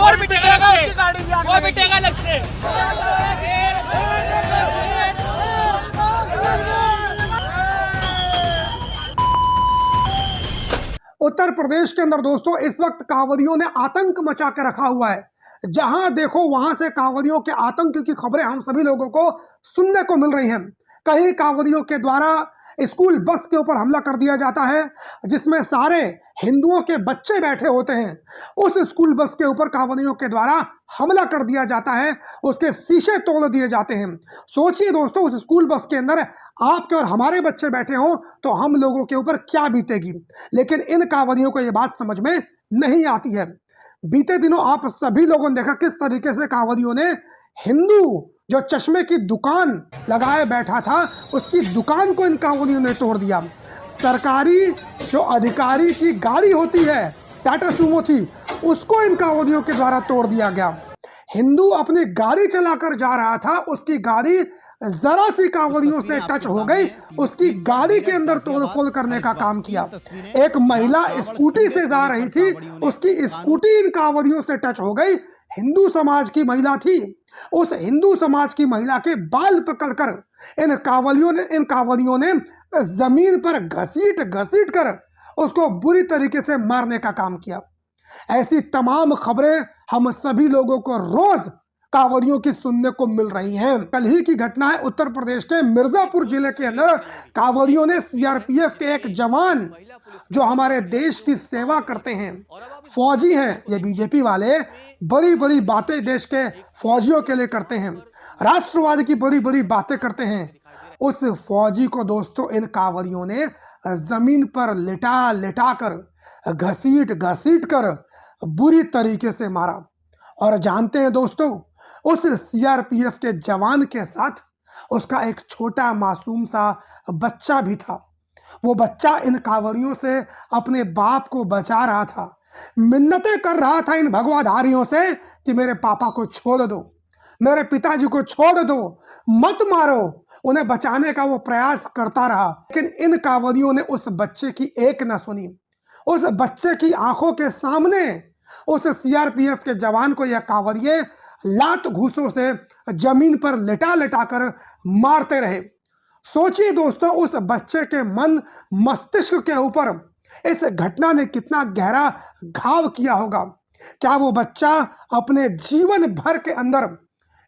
और पिटेगा उसकी गाड़ी भी वो पिटेगा अलग से। उत्तर प्रदेश के अंदर दोस्तों इस वक्त कांवरियों ने आतंक मचा के रखा हुआ है। जहां देखो वहां से कांवरियों के आतंक की खबरें हम सभी लोगों को सुनने को मिल रही हैं। कहीं कांवरियों के द्वारा स्कूल बस के ऊपर हमला कर दिया जाता है जिसमें सारे हिंदुओं के बच्चे बैठे होते हैं। उस स्कूल बस के ऊपर कांवरियों के द्वारा हमला कर दिया जाता है, उसके शीशे तोड़ दिए जाते हैं। सोचिए दोस्तों, उस स्कूल बस के अंदर आपके और हमारे बच्चे बैठे हों तो हम लोगों के ऊपर क्या बीतेगी। लेकिन इन कांवरियों को यह बात समझ में नहीं आती है। बीते दिनों आप सभी लोगों ने देखा किस तरीके से कांवरियों ने हिंदू जो चश्मे की दुकान लगाए बैठा था उसकी दुकान को इन कांवरियों ने तोड़ दिया। सरकारी जो अधिकारी की गाड़ी होती है, टाटा सूमो थी, उसको इन कांवरियों के द्वारा तोड़ दिया गया। हिंदू अपनी गाड़ी चलाकर जा रहा था, उसकी गाड़ी जरा सी कांवरियों से टच हो गई, उसकी गाड़ी के अंदर तोड़फोड़ करने का काम किया। एक महिला स्कूटी से जा रही थी, उसकी स्कूटी इन कांवरियों से टच हो गई। हिंदू समाज की महिला थी, उस हिंदू समाज की महिला के बाल पकड़कर इन कांवरियों ने जमीन पर घसीट घसीट कर उसको बुरी तरीके से मारने का काम किया। ऐसी तमाम खबरें हम सभी लोगों को रोज कांवरियों की सुनने को मिल रही हैं। कल ही की घटना है उत्तर प्रदेश के मिर्जापुर जिले के अंदर। कांवरियों ने सीआरपीएफ के एक जवान जो हमारे देश की सेवा करते हैं, फौजी हैं, ये बीजेपी वाले बड़ी बड़ी बातें देश के फौजियों के लिए करते हैं, राष्ट्रवाद की बड़ी बड़ी बातें करते हैं। उस फौजी को दोस्तों इन कांवरियों ने जमीन पर लिटा लिटा कर घसीट घसीट कर बुरी तरीके से मारा। और जानते हैं दोस्तों, उस सीआरपीएफ के जवान के साथ उसका एक छोटा मासूम सा बच्चा भी था। वो बच्चा इन कांवरियों से अपने बाप को बचा रहा था, मिन्नतें कर रहा था इन भगवाधारियों से कि मेरे पापा को छोड़ दो, मेरे पिताजी को छोड़ दो, मत मारो। उन्हें बचाने का वो प्रयास करता रहा, लेकिन इन कांवरियों ने उस बच्चे की एक न सुनी। उस बच्चे की आंखों के सामने उस सीआरपीएफ के जवान को यह कांवरिये लात घूसों से जमीन पर लिटा लिटा कर मारते रहे। सोचिए दोस्तों, उस बच्चे के मन मस्तिष्क के ऊपर इस घटना ने कितना गहरा घाव किया होगा। क्या वो बच्चा अपने जीवन भर के अंदर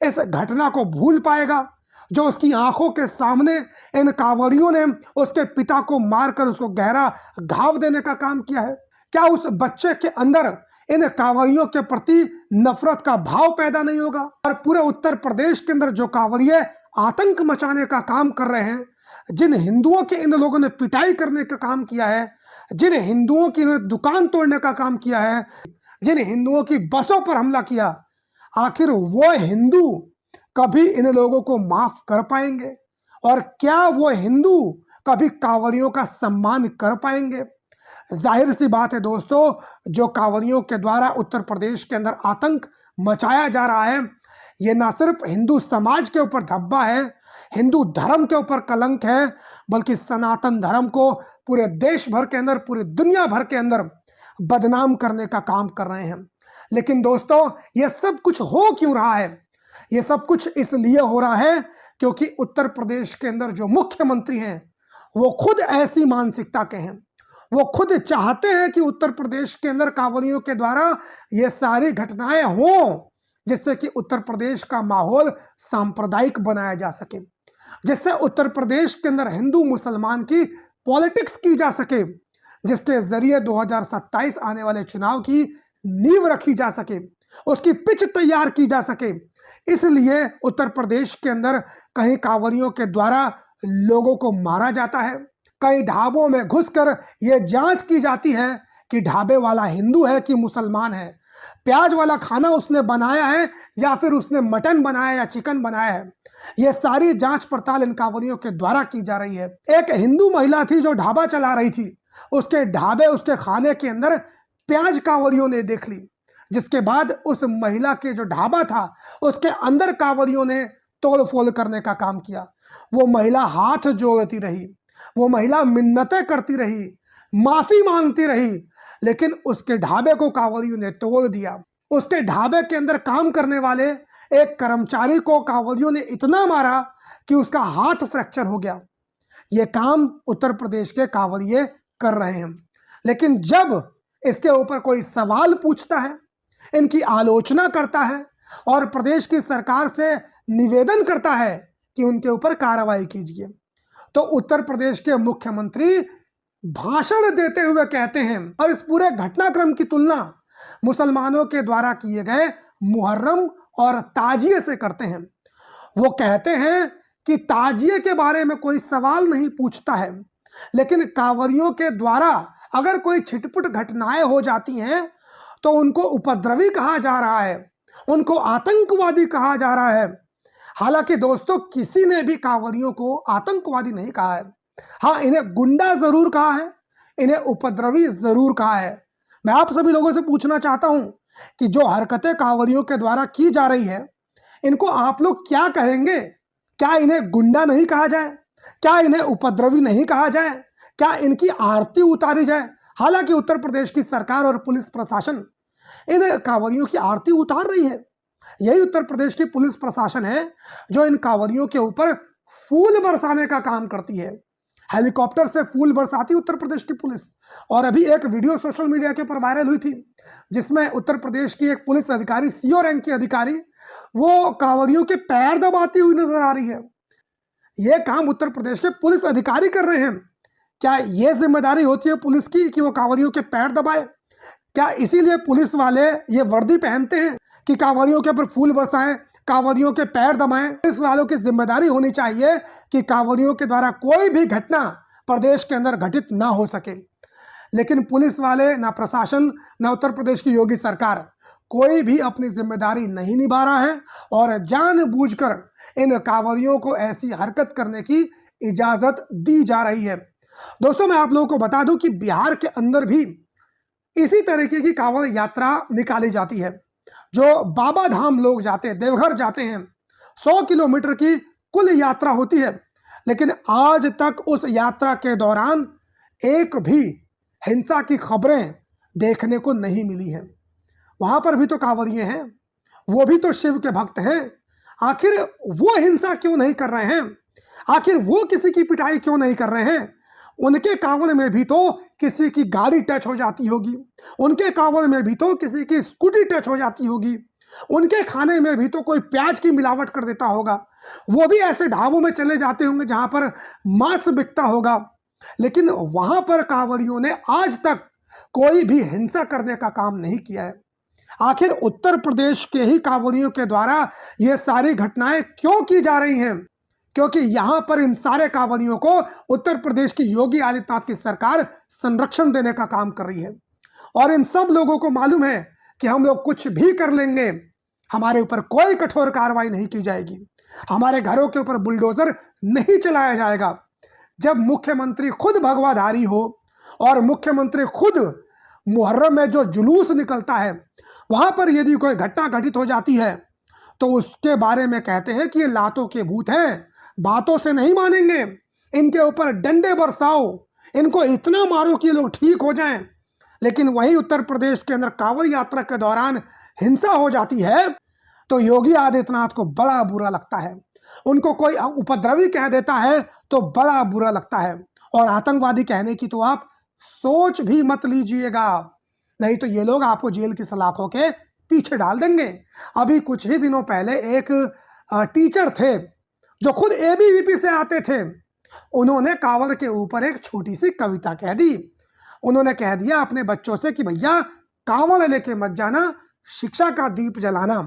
इस घटना को भूल पाएगा जो उसकी आंखों के सामने इन कांवरियों ने उसके पिता को मारकर उसको गहरा घाव देने का काम किया है? क्या उस बच्चे के अंदर इन कांवरियों के प्रति नफरत का भाव पैदा नहीं होगा? और पूरे उत्तर प्रदेश के अंदर जो कांवरिये आतंक मचाने का काम कर रहे हैं, जिन हिंदुओं की इन लोगों ने पिटाई करने का काम किया है, जिन हिंदुओं की दुकान तोड़ने का काम किया है, जिन हिंदुओं की बसों पर हमला किया, आखिर वो हिंदू कभी इन लोगों को माफ कर पाएंगे? और क्या वो हिंदू कभी कांवरियों का सम्मान कर पाएंगे? जाहिर सी बात है दोस्तों, जो कांवरियों के द्वारा उत्तर प्रदेश के अंदर आतंक मचाया जा रहा है, ये ना सिर्फ हिंदू समाज के ऊपर धब्बा है, हिंदू धर्म के ऊपर कलंक है, बल्कि सनातन धर्म को पूरे देश भर के अंदर, पूरी दुनिया भर के अंदर बदनाम करने का काम कर रहे हैं। लेकिन दोस्तों, ये सब कुछ हो क्यों रहा है? ये सब कुछ इसलिए हो रहा है क्योंकि उत्तर प्रदेश के अंदर जो मुख्यमंत्री हैं वो खुद ऐसी मानसिकता के हैं। वो खुद चाहते हैं कि उत्तर प्रदेश के अंदर कांवरियों के द्वारा ये सारी घटनाएं हों, जिससे कि उत्तर प्रदेश का माहौल सांप्रदायिक बनाया जा सके, जिससे उत्तर प्रदेश के अंदर हिंदू मुसलमान की पॉलिटिक्स की जा सके, जिसके जरिए 2027 आने वाले चुनाव की नींव रखी जा सके, उसकी पिच तैयार की जा सके। इसलिए उत्तर प्रदेश के अंदर कहीं कांवरियों के द्वारा लोगों को मारा जाता है, कई ढाबों में घुसकर यह जांच की जाती है कि ढाबे वाला हिंदू है कि मुसलमान है, प्याज वाला खाना उसने बनाया है या फिर उसने मटन बनाया या चिकन बनाया है। यह सारी जांच पड़ताल इन कांवरियों के द्वारा की जा रही है। एक हिंदू महिला थी जो ढाबा चला रही थी, उसके ढाबे, उसके खाने के अंदर प्याज कांवरियों ने देख ली, जिसके बाद उस महिला के जो ढाबा था उसके अंदर कांवरियों ने तोड़-फोड़ करने का काम किया। वो महिला हाथ जोड़ती रही, वो महिला मिन्नतें करती रही, माफी मांगती रही, लेकिन उसके ढाबे को कांवरियों ने तोड़ दिया। उसके ढाबे के अंदर काम करने वाले एक कर्मचारी को कांवड़ियों ने इतना मारा कि उसका हाथ फ्रैक्चर हो गया। यह काम उत्तर प्रदेश के कांवड़िए कर रहे हैं। लेकिन जब इसके ऊपर कोई सवाल पूछता है, इनकी आलोचना करता है और प्रदेश की सरकार से निवेदन करता है कि उनके ऊपर कार्रवाई कीजिए, तो उत्तर प्रदेश के मुख्यमंत्री भाषण देते हुए कहते हैं और इस पूरे घटनाक्रम की तुलना मुसलमानों के द्वारा किए गए मुहर्रम और ताजिए से करते हैं। वो कहते हैं कि ताजिए के बारे में कोई सवाल नहीं पूछता है, लेकिन कांवरियों के द्वारा अगर कोई छिटपुट घटनाएं हो जाती हैं तो उनको उपद्रवी कहा जा रहा है, उनको आतंकवादी कहा जा रहा है। हालांकि दोस्तों, किसी ने भी कांवरियों को आतंकवादी नहीं कहा है। हाँ, इन्हें गुंडा जरूर कहा है, इन्हें उपद्रवी जरूर कहा है। मैं आप सभी लोगों से पूछना चाहता हूं कि जो हरकतें कांवरियों के द्वारा की जा रही है, इनको आप लोग क्या कहेंगे? क्या इन्हें गुंडा नहीं कहा जाए? क्या इन्हें उपद्रवी नहीं कहा जाए? क्या इनकी आरती उतारी जाए? हालांकि उत्तर प्रदेश की सरकार और पुलिस प्रशासन इन कांवरियों की आरती उतार रही है। यही उत्तर प्रदेश की पुलिस प्रशासन है जो इन कांवरियों के ऊपर फूल बरसाने का काम करती है। हेलीकॉप्टर से फूल बरसाती उत्तर प्रदेश की पुलिस। और अभी एक वीडियो सोशल मीडिया के ऊपर वायरल हुई थी, जिसमें उत्तर प्रदेश की एक पुलिस अधिकारी, सीओ रैंक की अधिकारी, वो कांवरियों के पैर दबाती हुई नजर आ रही है। यह काम उत्तर प्रदेश के पुलिस अधिकारी कर रहे हैं। क्या यह जिम्मेदारी होती है पुलिस की कि वो कांवरियों के पैर दबाए? क्या इसीलिए पुलिस वाले ये वर्दी पहनते हैं कि कांवरियों के ऊपर फूल बरसाएं, कांवरियों के पैर दबाएं? पुलिस वालों की जिम्मेदारी होनी चाहिए कि कांवरियों के द्वारा कोई भी घटना प्रदेश के अंदर घटित ना हो सके। लेकिन पुलिस वाले, ना प्रशासन, ना उत्तर प्रदेश की योगी सरकार, कोई भी अपनी जिम्मेदारी नहीं निभा रहा है और जानबूझकर इन कांवरियों को ऐसी हरकत करने की इजाजत दी जा रही है। दोस्तों, मैं आप लोगों को बता दूं कि बिहार के अंदर भी इसी तरीके की कांवड़ यात्रा निकाली जाती है। जो बाबा धाम लोग जाते हैं, देवघर जाते हैं, 100 किलोमीटर की कुल यात्रा होती है। लेकिन आज तक उस यात्रा के दौरान एक भी हिंसा की खबरें देखने को नहीं मिली हैं। वहां पर भी तो कांवरिये हैं, वो भी तो शिव के भक्त हैं। आखिर वो हिंसा क्यों नहीं कर रहे हैं? आखिर वो किसी की पिटाई क्यों नहीं कर रहे हैं? उनके कांवड़ में भी तो किसी की गाड़ी टच हो जाती होगी, उनके कांवड़ में भी तो किसी की स्कूटी टच हो जाती होगी, उनके खाने में भी तो कोई प्याज की मिलावट कर देता होगा। वो भी ऐसे ढाबों में चले जाते होंगे जहां पर मांस बिकता होगा। लेकिन वहां पर कांवड़ियों ने आज तक कोई भी हिंसा करने का काम नहीं किया है। आखिर उत्तर प्रदेश के ही कांवड़ियों के द्वारा ये सारी घटनाएं क्यों की जा रही हैं? क्योंकि यहां पर इन सारे कांवड़ियों को उत्तर प्रदेश की योगी आदित्यनाथ की सरकार संरक्षण देने का काम कर रही है। और इन सब लोगों को मालूम है कि हम लोग कुछ भी कर लेंगे, हमारे ऊपर कोई कठोर कार्रवाई नहीं की जाएगी, हमारे घरों के ऊपर बुलडोजर नहीं चलाया जाएगा। जब मुख्यमंत्री खुद भगवाधारी हो और मुख्यमंत्री खुद मुहर्रम में जो जुलूस निकलता है, वहां पर यदि कोई घटना घटित हो जाती है तो उसके बारे में कहते हैं कि ये लातों के भूत हैं, बातों से नहीं मानेंगे, इनके ऊपर डंडे बरसाओ, इनको इतना मारो कि लोग ठीक हो जाएं। लेकिन वहीं उत्तर प्रदेश के अंदर कांवड़ यात्रा के दौरान हिंसा हो जाती है तो योगी आदित्यनाथ को बड़ा बुरा लगता है। उनको कोई उपद्रवी कह देता है तो बड़ा बुरा लगता है। और आतंकवादी कहने की तो आप सोच भी मत लीजिएगा, नहीं तो ये लोग आपको जेल की सलाखों के पीछे डाल देंगे। अभी कुछ ही दिनों पहले एक टीचर थे जो खुद एबीवीपी से आते थे, उन्होंने कांवड़ के ऊपर एक छोटी सी कविता कह दी। उन्होंने कह दिया अपने बच्चों से कि भैया कांवड़ लेके मत जाना, शिक्षा का दीप जलाना।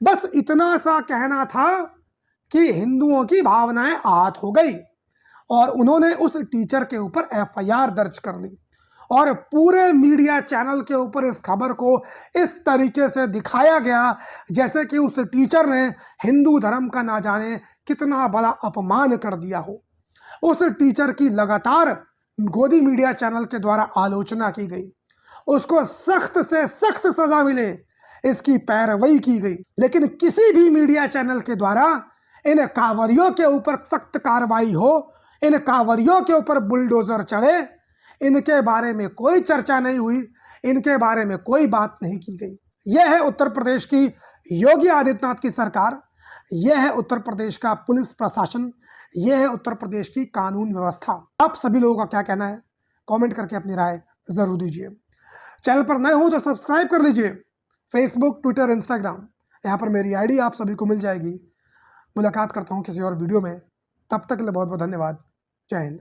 बस इतना सा कहना था कि हिंदुओं की भावनाएं आहत हो गई और उन्होंने उस टीचर के ऊपर एफआईआर दर्ज कर ली और पूरे मीडिया चैनल के ऊपर इस खबर को इस तरीके से दिखाया गया जैसे कि उस टीचर ने हिंदू धर्म का ना जाने कितना बड़ा अपमान कर दिया हो। उस टीचर की लगातार गोदी मीडिया चैनल के द्वारा आलोचना की गई, उसको सख्त से सख्त सजा मिले इसकी पैरवी की गई। लेकिन किसी भी मीडिया चैनल के द्वारा इन कांवरियों के ऊपर सख्त कार्रवाई हो, इन कांवरियों के ऊपर बुलडोजर चढ़े, इनके बारे में कोई चर्चा नहीं हुई, इनके बारे में कोई बात नहीं की गई। यह है उत्तर प्रदेश की योगी आदित्यनाथ की सरकार, यह है उत्तर प्रदेश का पुलिस प्रशासन, यह है उत्तर प्रदेश की कानून व्यवस्था। आप सभी लोगों का क्या कहना है, कमेंट करके अपनी राय जरूर दीजिए। चैनल पर नए हो तो सब्सक्राइब कर लीजिए। फेसबुक, ट्विटर, इंस्टाग्राम, यहाँ पर मेरी आईडी आप सभी को मिल जाएगी। मुलाकात करता हूँ किसी और वीडियो में, तब तक के लिए बहुत बहुत धन्यवाद। जय हिंद।